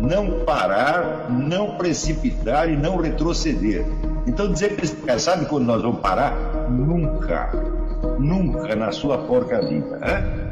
não parar, não precipitar e não retroceder. Então dizer para esse cara, sabe quando nós vamos parar? Nunca. Nunca na sua porca vida. Né?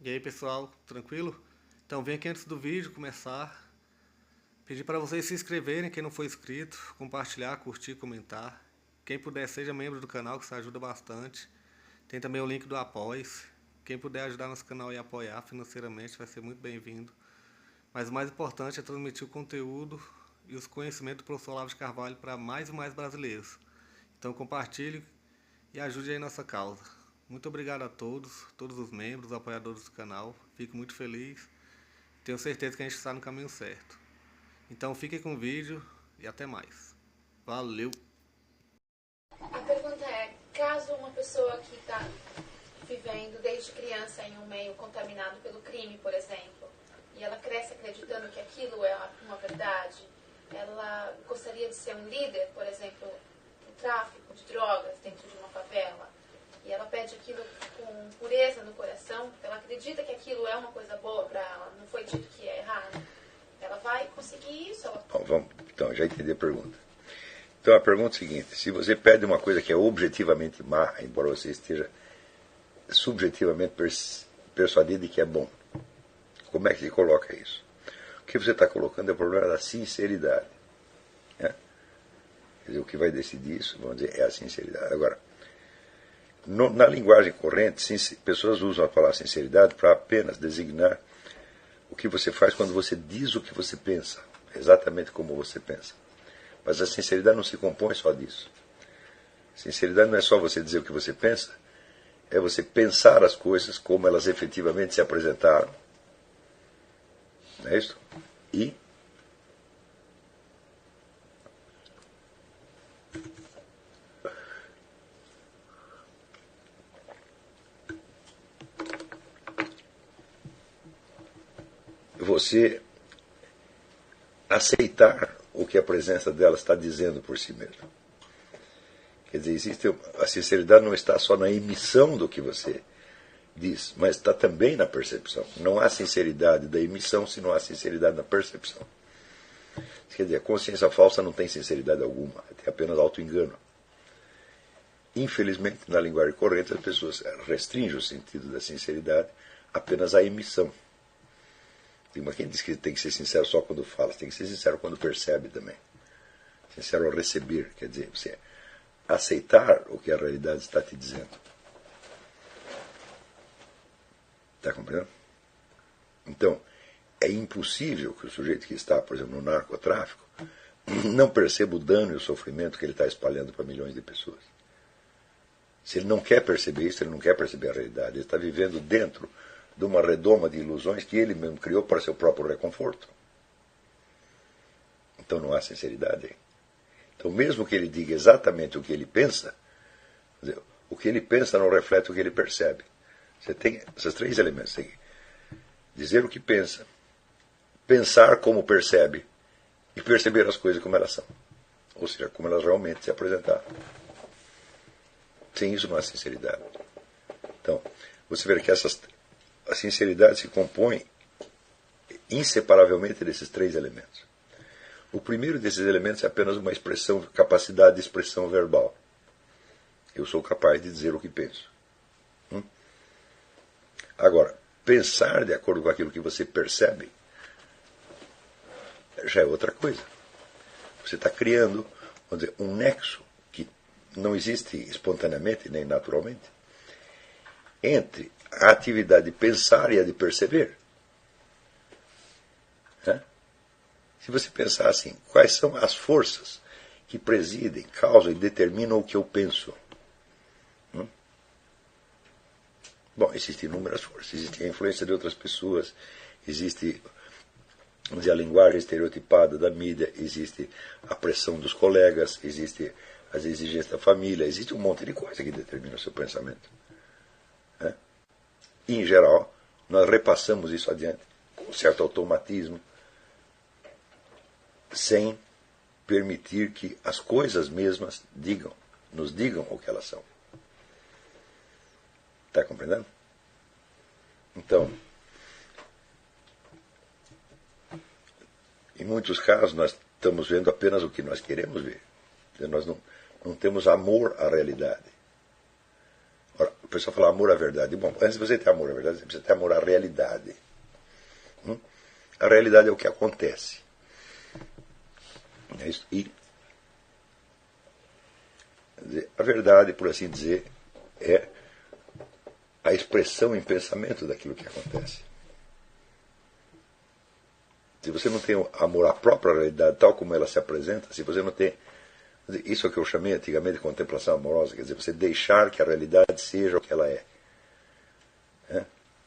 E aí pessoal, tranquilo? Então vem aqui antes do vídeo começar, pedir para vocês se inscreverem, quem não for inscrito, compartilhar, curtir, comentar. Quem puder seja membro do canal, que isso ajuda bastante. Tem também o link do Apoia-se. Quem puder ajudar nosso canal e apoiar financeiramente vai ser muito bem-vindo. Mas o mais importante é transmitir o conteúdo e os conhecimentos do professor Olavo de Carvalho para mais e mais brasileiros. Então compartilhe e ajude aí nossa causa. Muito obrigado a todos os membros, apoiadores do canal. Fico muito feliz. Tenho certeza que a gente está no caminho certo. Então fiquem com o vídeo e até mais. Valeu! A pergunta é, caso uma pessoa que está vivendo desde criança em um meio contaminado pelo crime, por exemplo, e ela cresce acreditando que aquilo é uma verdade, ela gostaria de ser um líder, por exemplo, no tráfico de drogas dentro de uma favela, e ela pede aquilo com pureza no coração, ela acredita que aquilo é uma coisa boa para ela, não foi dito que é errado. Ela vai conseguir isso? Ela... Bom, então, já entendi a pergunta. Então, a pergunta é a seguinte, se você pede uma coisa que é objetivamente má, embora você esteja subjetivamente persuadido de que é bom, como é que se coloca isso? O que você está colocando é o problema da sinceridade. Né? Quer dizer, o que vai decidir isso, vamos dizer, é a sinceridade. Agora, na linguagem corrente, pessoas usam a palavra sinceridade para apenas designar o que você faz quando você diz o que você pensa, exatamente como você pensa. Mas a sinceridade não se compõe só disso. Sinceridade não é só você dizer o que você pensa, é você pensar as coisas como elas efetivamente se apresentaram. Não é isso? E você aceitar o que a presença dela está dizendo por si mesmo. Quer dizer, a sinceridade não está só na emissão do que você diz, mas está também na percepção. Não há sinceridade da emissão se não há sinceridade na percepção. Quer dizer, a consciência falsa não tem sinceridade alguma, tem apenas auto-engano. Infelizmente, na linguagem corrente, as pessoas restringem o sentido da sinceridade apenas à emissão. Mas quem diz que tem que ser sincero só quando fala? Tem que ser sincero quando percebe também. Sincero ao receber, quer dizer, você aceitar o que a realidade está te dizendo. Está compreendendo? Então, é impossível que o sujeito que está, por exemplo, no narcotráfico, não perceba o dano e o sofrimento que ele está espalhando para milhões de pessoas. Se ele não quer perceber isso, ele não quer perceber a realidade. Ele está vivendo dentro de uma redoma de ilusões que ele mesmo criou para seu próprio reconforto. Então não há sinceridade aí. Então, mesmo que ele diga exatamente o que ele pensa, o que ele pensa não reflete o que ele percebe. Você tem esses três elementos. Tem que dizer o que pensa, pensar como percebe e perceber as coisas como elas são. Ou seja, como elas realmente se apresentaram. Sem isso não há sinceridade. Então, você vê que a sinceridade se compõe inseparavelmente desses três elementos. O primeiro desses elementos é apenas uma capacidade de expressão verbal. Eu sou capaz de dizer o que penso. Agora, pensar de acordo com aquilo que você percebe já é outra coisa. Você está criando, vamos dizer, um nexo que não existe espontaneamente nem naturalmente entre a atividade de pensar e a de perceber. Se você pensar assim, quais são as forças que presidem, causam e determinam o que eu penso? Bom, existem inúmeras forças. Existe a influência de outras pessoas, existe a linguagem estereotipada da mídia, existe a pressão dos colegas, existe as exigências da família, existe um monte de coisa que determina o seu pensamento. em geral, nós repassamos isso adiante, com um certo automatismo, sem permitir que as coisas mesmas nos digam o que elas são. Está compreendendo? Então, em muitos casos, nós estamos vendo apenas o que nós queremos ver. Nós não temos amor à realidade. Ora, o pessoal fala amor à verdade. Bom, antes de você ter amor à verdade, você precisa ter amor à realidade. A realidade é o que acontece. É isso. E a verdade, por assim dizer, é a expressão em pensamento daquilo que acontece. Se você não tem amor à própria realidade, tal como ela se apresenta, se você não tem... Isso é o que eu chamei antigamente de contemplação amorosa, quer dizer, você deixar que a realidade seja o que ela é.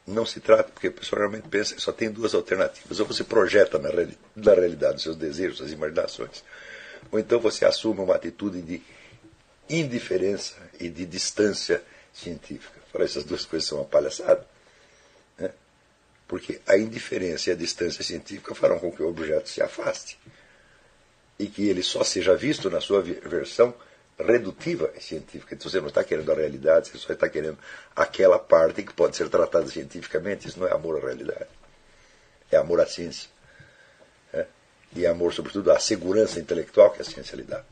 Não se trata, porque a pessoa realmente pensa que só tem duas alternativas. Ou você projeta na realidade os seus desejos, suas imaginações, ou então você assume uma atitude de indiferença e de distância científica. Fala, essas duas coisas são uma palhaçada. Porque a indiferença e a distância científica farão com que o objeto se afaste. E que ele só seja visto na sua versão redutiva científica. Então você não está querendo a realidade, você só está querendo aquela parte que pode ser tratada cientificamente. Isso não é amor à realidade. É amor à ciência. E é amor, sobretudo, à segurança intelectual que a ciência lhe dá.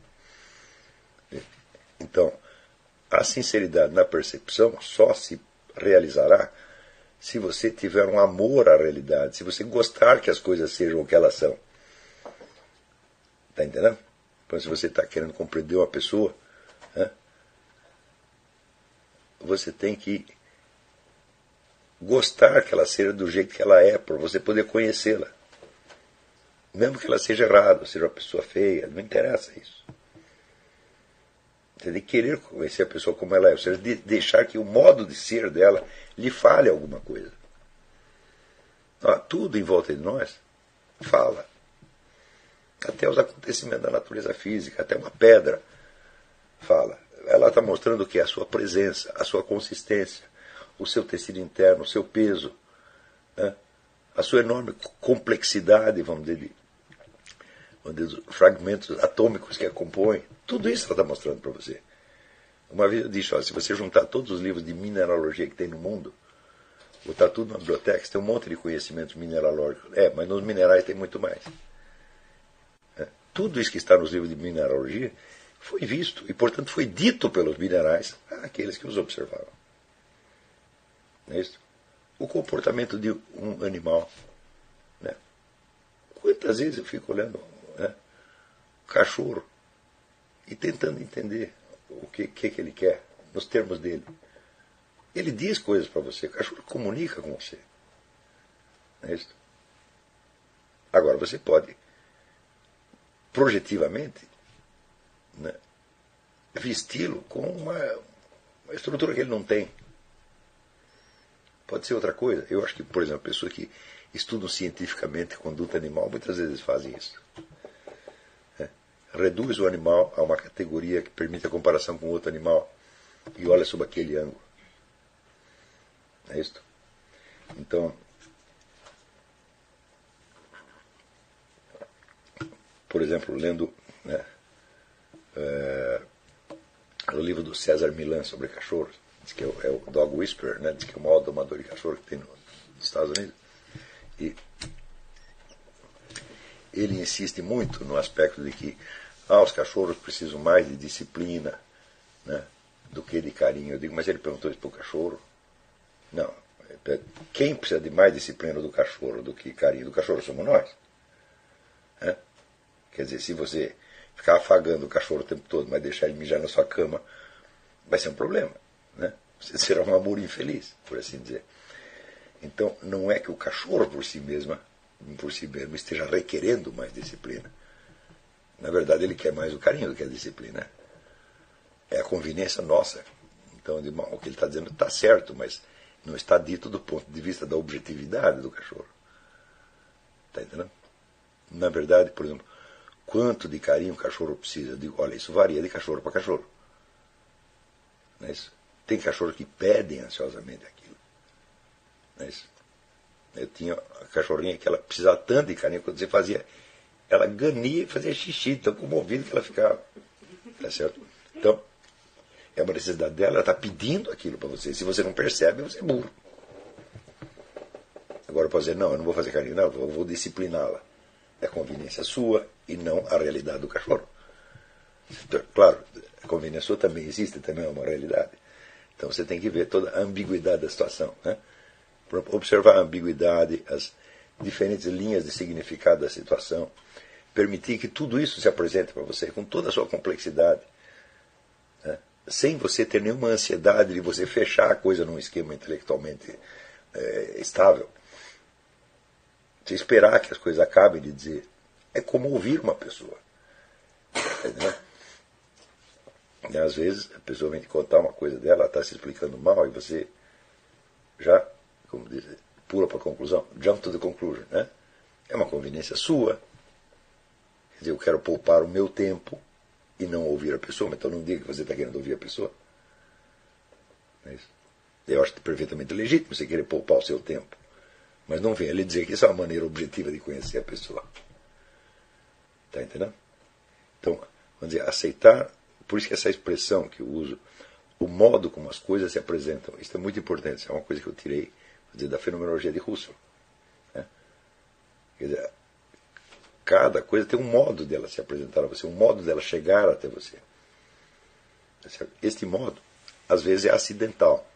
Então, a sinceridade na percepção só se realizará se você tiver um amor à realidade, se você gostar que as coisas sejam o que elas são. Está entendendo? Então, se você está querendo compreender uma pessoa, você tem que gostar que ela seja do jeito que ela é, para você poder conhecê-la. Mesmo que ela seja errada, seja uma pessoa feia, não interessa isso. Você tem que querer conhecer a pessoa como ela é, ou seja, deixar que o modo de ser dela lhe fale alguma coisa. Tudo em volta de nós fala. Até os acontecimentos da natureza física, até uma pedra fala. Ela está mostrando o que é a sua presença, a sua consistência, o seu tecido interno, o seu peso, a sua enorme complexidade, vamos dizer, dos fragmentos atômicos que a compõem. Tudo isso ela está mostrando para você. Uma vez eu disse, se você juntar todos os livros de mineralogia que tem no mundo, botar tudo na biblioteca, você tem um monte de conhecimentos mineralógicos. Mas nos minerais tem muito mais. Tudo isso que está nos livros de mineralogia foi visto e, portanto, foi dito pelos minerais àqueles que os observavam. Não é isso? O comportamento de um animal. Quantas vezes eu fico olhando o cachorro e tentando entender o que ele quer, nos termos dele. Ele diz coisas para você, o cachorro comunica com você. Não é isso? Agora, você pode projetivamente vesti-lo com uma estrutura que ele não tem. Pode ser outra coisa. Eu acho que, por exemplo, pessoas que estudam cientificamente a conduta animal muitas vezes fazem isso. Reduz o animal a uma categoria que permite a comparação com outro animal e olha sob aquele ângulo. É isso? Então, por exemplo, lendo o livro do César Millan sobre cachorros, diz que é o Dog Whisperer, diz que é o maior domador de cachorro que tem nos Estados Unidos. E ele insiste muito no aspecto de que os cachorros precisam mais de disciplina do que de carinho. Eu digo, mas ele perguntou isso para o cachorro? Não. Quem precisa de mais disciplina do cachorro do que carinho do cachorro somos nós. Quer dizer, se você ficar afagando o cachorro o tempo todo, mas deixar ele mijar na sua cama, vai ser um problema. Você será um amor infeliz, por assim dizer. Então, não é que o cachorro por si mesmo esteja requerendo mais disciplina. Na verdade, ele quer mais o carinho do que a disciplina. É a conveniência nossa. Então, o que ele está dizendo está certo, mas não está dito do ponto de vista da objetividade do cachorro. Está entendendo? Na verdade, por exemplo, quanto de carinho o cachorro precisa? Eu digo, olha, isso varia de cachorro para cachorro. Não é isso? Tem cachorros que pedem ansiosamente aquilo. Não é isso? Eu tinha a cachorrinha que ela precisava tanto de carinho, quando você fazia, ela gania e fazia xixi, tão comovida que ela ficava. Tá certo? Então, é uma necessidade dela, ela está pedindo aquilo para você. Se você não percebe, você é burro. Agora pode dizer, não, eu não vou fazer carinho nela, eu vou discipliná-la. É conveniência sua e não a realidade do cachorro. Então, claro, a conveniência sua também existe, também é uma realidade. Então você tem que ver toda a ambiguidade da situação, né? Observar a ambiguidade, as diferentes linhas de significado da situação, permitir que tudo isso se apresente para você com toda a sua complexidade, né? Sem você ter nenhuma ansiedade de você fechar a coisa num esquema intelectualmente estável. Você esperar que as coisas acabem de dizer. É como ouvir uma pessoa. Entendeu? E às vezes a pessoa vem te contar uma coisa dela, ela está se explicando mal, e você já, como diz, pula para a conclusão, jump to the conclusion, né? É uma conveniência sua. Quer dizer, eu quero poupar o meu tempo e não ouvir a pessoa, mas então não diga que você está querendo ouvir a pessoa. Não é isso? Eu acho perfeitamente legítimo você querer poupar o seu tempo, mas não venha lhe dizer que isso é uma maneira objetiva de conhecer a pessoa. Está entendendo? Então, vamos dizer, aceitar. Por isso que essa expressão que eu uso, o modo como as coisas se apresentam, isso é muito importante. Isso é uma coisa que eu tirei, vou dizer, da fenomenologia de Husserl, né? Quer dizer, cada coisa tem um modo dela se apresentar a você, um modo dela chegar até você. Este modo, às vezes, é acidental.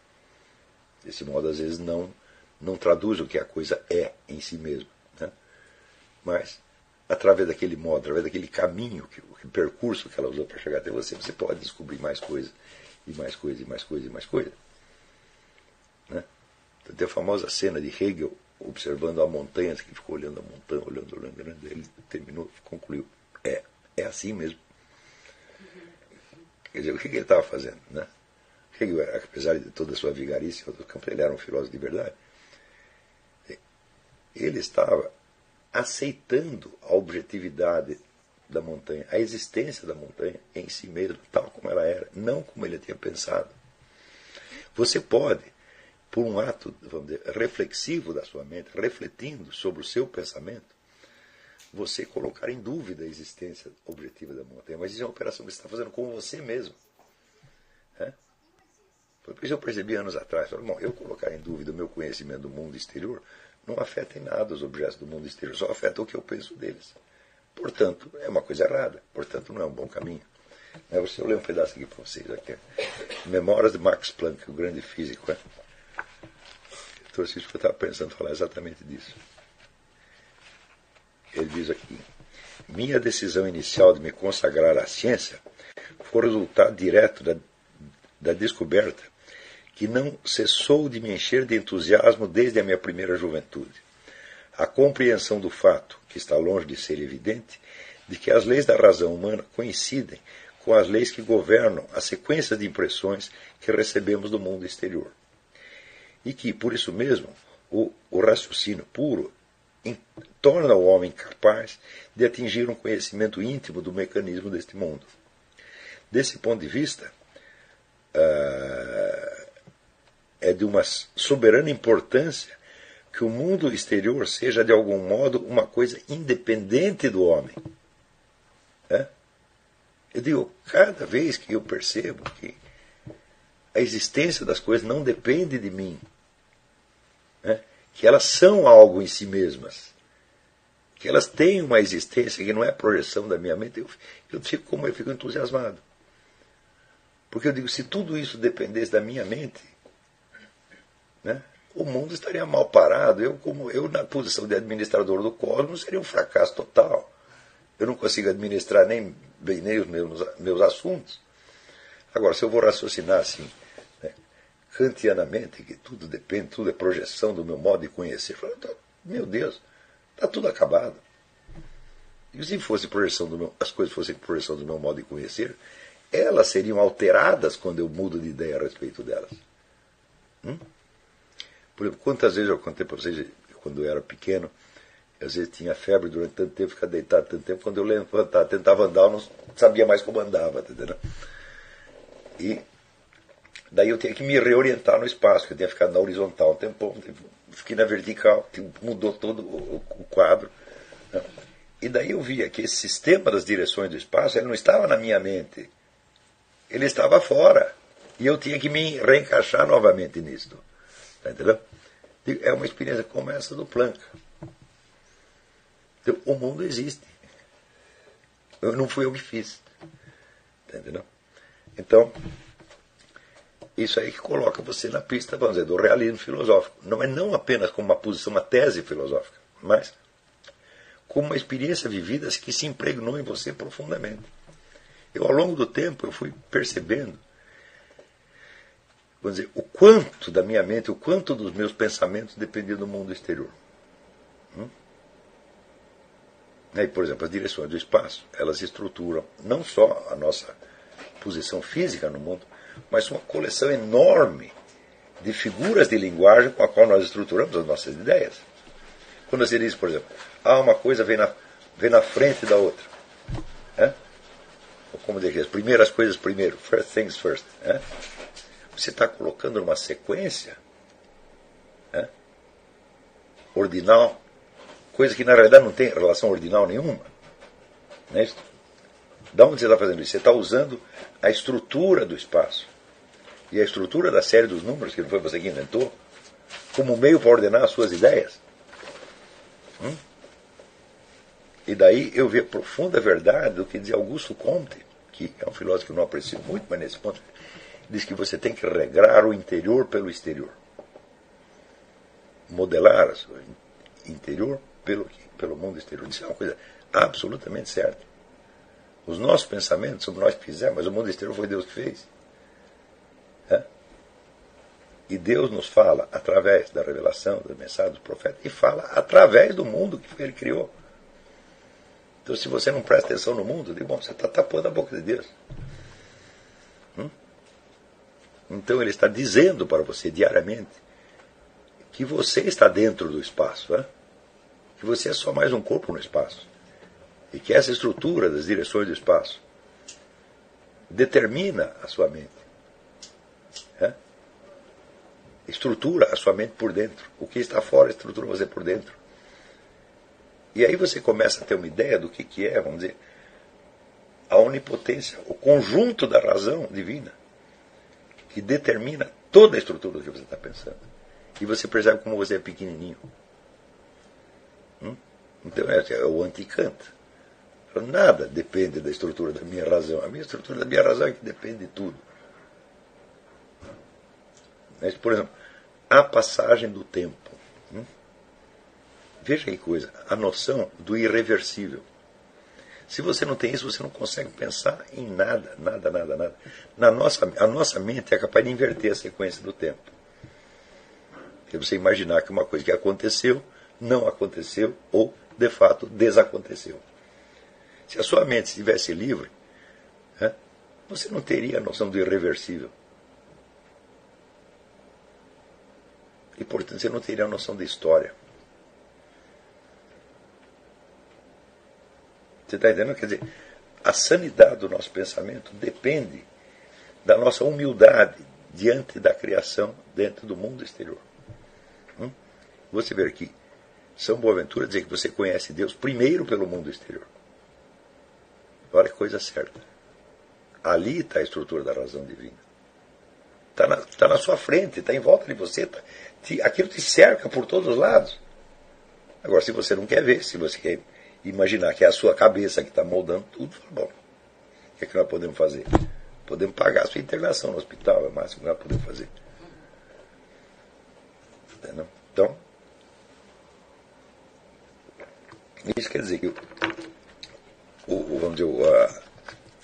Esse modo, às vezes, não traduz o que a coisa é em si mesma, né? Mas, através daquele modo, através daquele caminho, o percurso que ela usou para chegar até você, você pode descobrir mais coisa, e mais coisa, e mais coisa, e mais coisa. Né? Então, tem a famosa cena de Hegel observando a montanha, que ficou olhando a montanha, olhando, ele terminou, concluiu, é assim mesmo. Quer dizer, o que ele estava fazendo? Né? Hegel, apesar de toda a sua vigarice, ele era um filósofo de verdade. Ele estava aceitando a objetividade da montanha, a existência da montanha em si mesmo, tal como ela era, não como ele tinha pensado. Você pode, por um ato, vamos dizer, reflexivo da sua mente, refletindo sobre o seu pensamento, você colocar em dúvida a existência objetiva da montanha. Mas isso é uma operação que você está fazendo com você mesmo. Foi por isso que eu percebi anos atrás, bom, eu colocar em dúvida o meu conhecimento do mundo exterior não afeta em nada os objetos do mundo exterior, só afeta o que eu penso deles. Portanto, é uma coisa errada, portanto, não é um bom caminho. Eu leio um pedaço aqui para vocês, aqui. Memórias de Max Planck, o grande físico. Eu trouxe isso porque eu estava pensando em falar exatamente disso. Ele diz aqui: minha decisão inicial de me consagrar à ciência foi resultado direto da descoberta que não cessou de me encher de entusiasmo desde a minha primeira juventude. A compreensão do fato, que está longe de ser evidente, de que as leis da razão humana coincidem com as leis que governam as sequências de impressões que recebemos do mundo exterior. E que, por isso mesmo, o raciocínio puro torna o homem capaz de atingir um conhecimento íntimo do mecanismo deste mundo. Desse ponto de vista, é de uma soberana importância que o mundo exterior seja, de algum modo, uma coisa independente do homem. Eu digo, cada vez que eu percebo que a existência das coisas não depende de mim, que elas são algo em si mesmas, que elas têm uma existência que não é projeção da minha mente, eu fico entusiasmado. Porque eu digo, se tudo isso dependesse da minha mente, o mundo estaria mal parado. Eu, na posição de administrador do cosmos, seria um fracasso total. Eu não consigo administrar nem os meus assuntos. Agora, se eu vou raciocinar assim, kantianamente, que tudo depende, tudo é projeção do meu modo de conhecer, eu falo, meu Deus, está tudo acabado. E se fosse as coisas fossem projeção do meu modo de conhecer, elas seriam alteradas quando eu mudo de ideia a respeito delas. Por exemplo, quantas vezes eu contei para vocês, quando eu era pequeno, às vezes tinha febre durante tanto tempo, ficava deitado tanto tempo, quando eu levantava, tentava andar, eu não sabia mais como andava, entendeu? E Daí eu tinha que me reorientar no espaço, que eu tinha ficado na horizontal um tempão, fiquei na vertical, mudou todo o quadro. Né? E daí eu via que esse sistema das direções do espaço, ele não estava na minha mente, ele estava fora. E eu tinha que me reencaixar novamente nisso. Tá entendendo? É uma experiência como essa do Planck. Então, o mundo existe. Não fui eu que fiz. Tá entendendo? Então, isso aí que coloca você na pista, vamos dizer, do realismo filosófico. Não é não apenas como uma posição, uma tese filosófica, mas como uma experiência vivida que se impregnou em você profundamente. Eu, ao longo do tempo, eu fui percebendo, vamos dizer, o quanto da minha mente, o quanto dos meus pensamentos dependia do mundo exterior. Aí, por exemplo, as direções do espaço, elas estruturam não só a nossa posição física no mundo, mas uma coleção enorme de figuras de linguagem com a qual nós estruturamos as nossas ideias. Quando você diz, por exemplo, uma coisa vem na frente da outra. Ou como dizer, as primeiras coisas primeiro, first things first. Você está colocando numa sequência ordinal, coisa que na realidade não tem relação ordinal nenhuma. Não é isso? Da onde você está fazendo isso? Você está usando a estrutura do espaço e a estrutura da série dos números, que não foi você que inventou, como meio para ordenar as suas ideias. E daí eu vi a profunda verdade do que dizia Augusto Comte, que é um filósofo que eu não aprecio muito, mas nesse ponto diz que você tem que regrar o interior pelo exterior. Modelar o interior pelo mundo exterior. Isso é uma coisa absolutamente certa. Os nossos pensamentos somos nós que fizemos, mas o mundo exterior foi Deus que fez. E Deus nos fala através da revelação, da mensagem do profeta, e fala através do mundo que Ele criou. Então, se você não presta atenção no mundo, você está tapando a boca de Deus. Então, Ele está dizendo para você diariamente que você está dentro do espaço, que você é só mais um corpo no espaço. E que essa estrutura das direções do espaço determina a sua mente. Estrutura a sua mente por dentro. O que está fora estrutura você por dentro. E aí você começa a ter uma ideia do que é, vamos dizer, a onipotência, o conjunto da razão divina, que determina toda a estrutura do que você está pensando. E você percebe como você é pequenininho. Então é o anti-Kant. Nada depende da estrutura da minha razão. A minha estrutura da minha razão é que depende de tudo. Mas, por exemplo, a passagem do tempo. Veja que coisa, a noção do irreversível. Se você não tem isso, você não consegue pensar em nada. A nossa mente é capaz de inverter a sequência do tempo. É você imaginar que uma coisa que aconteceu, não aconteceu, ou, de fato, desaconteceu. Se a sua mente estivesse livre, você não teria a noção do irreversível. E, portanto, você não teria a noção da história. Você está entendendo? Quer dizer, a sanidade do nosso pensamento depende da nossa humildade diante da criação dentro do mundo exterior. Você vê aqui, São Boaventura dizer que você conhece Deus primeiro pelo mundo exterior. Olha que coisa certa. Ali está a estrutura da razão divina. Está na sua frente, está em volta de você. Aquilo te cerca por todos os lados. Agora, se você não quer ver, se você quer imaginar que é a sua cabeça que está moldando tudo, bom, o que é que nós podemos fazer? Podemos pagar a sua internação no hospital, é o máximo que nós podemos fazer. Entendeu? Então, isso quer dizer que vamos dizer,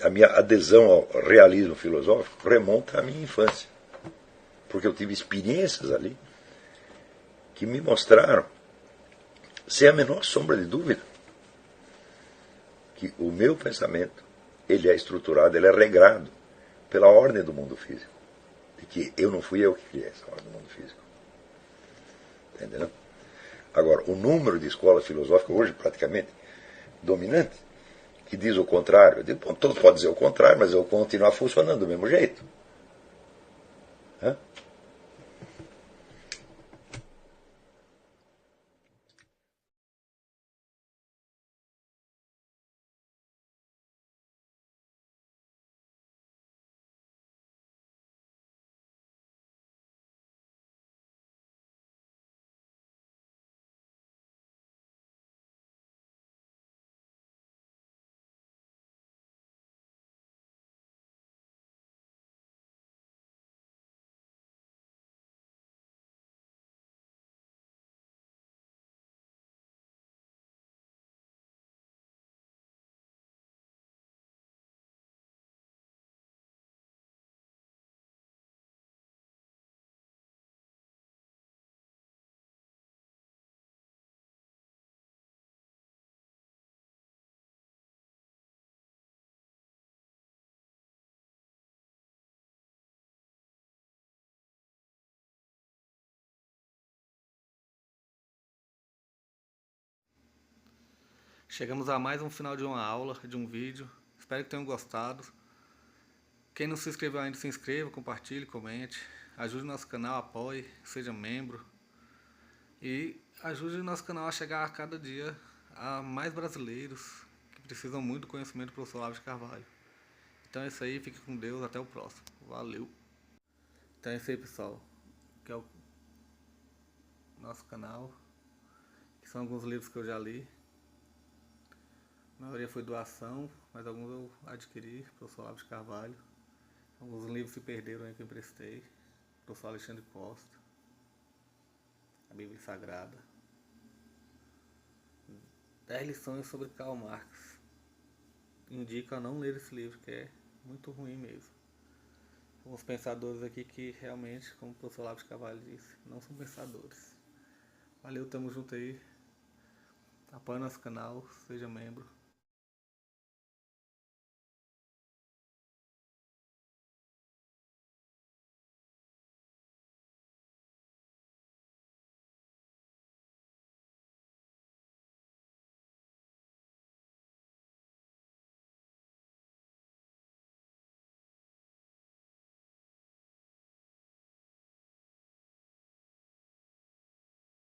a minha adesão ao realismo filosófico remonta à minha infância. Porque eu tive experiências ali que me mostraram, sem a menor sombra de dúvida, que o meu pensamento ele é estruturado, ele é regrado pela ordem do mundo físico. E que eu não fui eu que criei essa ordem do mundo físico. Entendeu? Agora, o número de escolas filosóficas hoje praticamente dominante, que diz o contrário. Eu digo, bom, todos podem dizer o contrário, mas eu vou continuar funcionando do mesmo jeito. Hã? Chegamos a mais um final de uma aula, de um vídeo. Espero que tenham gostado. Quem não se inscreveu ainda, se inscreva, compartilhe, comente. Ajude o nosso canal, apoie, seja membro. E ajude o nosso canal a chegar a cada dia a mais brasileiros que precisam muito do conhecimento do professor Olavo de Carvalho. Então é isso aí, fique com Deus, até o próximo. Valeu! Então é isso aí, pessoal, que é o nosso canal, que são alguns livros que eu já li. A maioria foi doação, mas alguns eu adquiri, professor Olavo de Carvalho. Alguns livros se perderam aí que eu emprestei, professor Alexandre Costa, a Bíblia Sagrada. 10 lições sobre Karl Marx. Indico a não ler esse livro, que é muito ruim mesmo. Alguns pensadores aqui que realmente, como o professor Olavo de Carvalho disse, não são pensadores. Valeu, tamo junto aí. Apoie nosso canal, seja membro.